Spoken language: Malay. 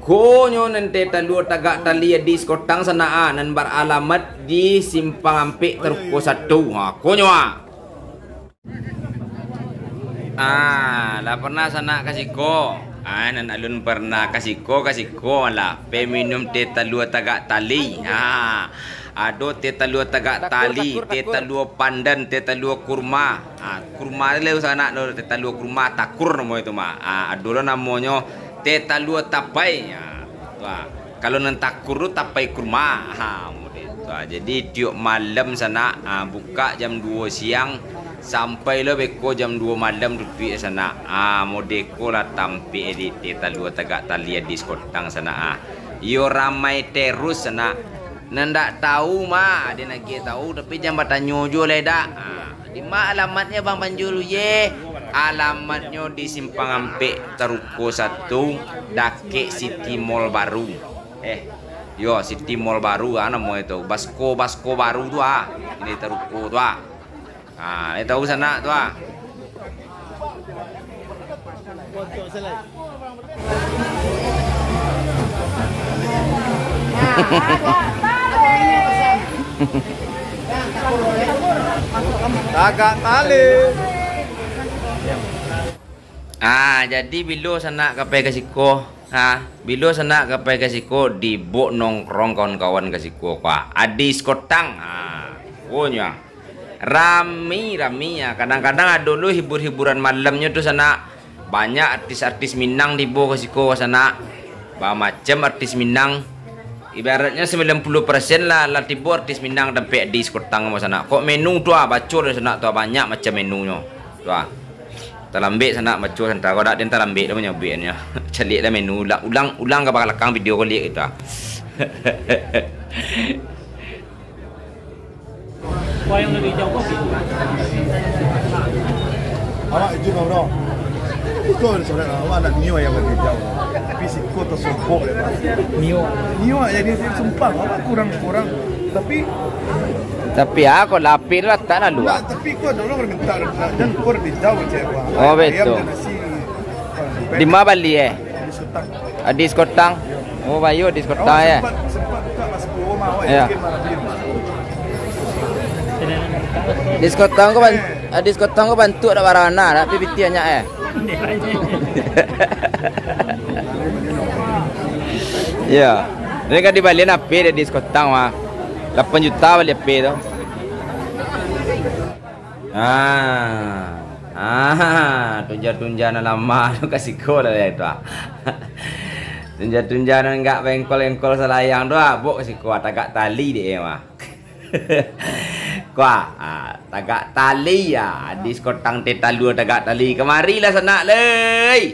Konyo nanti talu tagak tali di skotang sana nan beralamat di simpang ampik terko 1. Konyo lah pernah sana kasiko. Nan alun pernah kasiko lah. Peminum te talu tagak tali. Ado te talu tagak tali, te talu pandan, te talu kurma. Kurma le sana no te talu kurma takur namo itu mah. Ado lo namanya te talu tapai. Kalau nan takur tapai kurma. Jadi tiap malam sana buka jam 2 siang sampai lo beko jam 2 malam dupi sana. Modeko lah tampi di te talu tagak tali di skotang sana. Yo ramai terus sana. Nandak tahu mah, dia nak tahu tapi jangan bertanya jo le dak. Di mana alamatnya Bang Panjulu ye? Alamatnya di Simpang Ampik Teruko 1, Dake City Mall baru. Yo City Mall baru nama itu. Basko baru tu Ini Teruko tu ini tahu sana tu Tagak tali. Jadi bilo sana kapai kasiko. Bilo sana kapai kasiko di bok nongkrong kawan-kawan kasiko adi skotang. Punya rami ya. Kadang-kadang ada dulu hibur-hiburan malamnya tuh sana banyak artis-artis Minang di bok kasiko sana. Macam artis Minang. Ibaratnya 90% lah tibo artis Minang sampai di skotang sana. Kok menu tu bacol sana tu banyak macam menunya. Tu terlambik sana bacol sana. Kau dak den terlambik dah nyobeknya. Celik dah menu ulang ke belakang video kau lihat itu. Wah yang lebih jauh sih. Awak itu bro. Kau seorang awak nak niwa yang lebih jauh. Tapi si kau tersumpuk lepas. Niwa jadi sumpah awak kurang. Tapi aku lapir lah tak nak luar. Tapi kau dulu minta dan kau lebih jauh cewek. Oh betul. Di mana Bali Di skotang. Di skotang. Oh bayu di skotang ya. Sempat buka masuk rumah awak Ya. Di skotang kau bantu ada warna tapi pitiannya Ya. Ini kan di Bali nak pay di skotang 8 juta balik pay tu. Tunja-tunjana lama tu kasih kau lah itu. Tunja-tunjana enggak bengkol-bengkol selayang tu bok kasih kau tagak tali dia mah. Tagak tali ya di skotang te talu tagak tali. Kemarilah sana lei.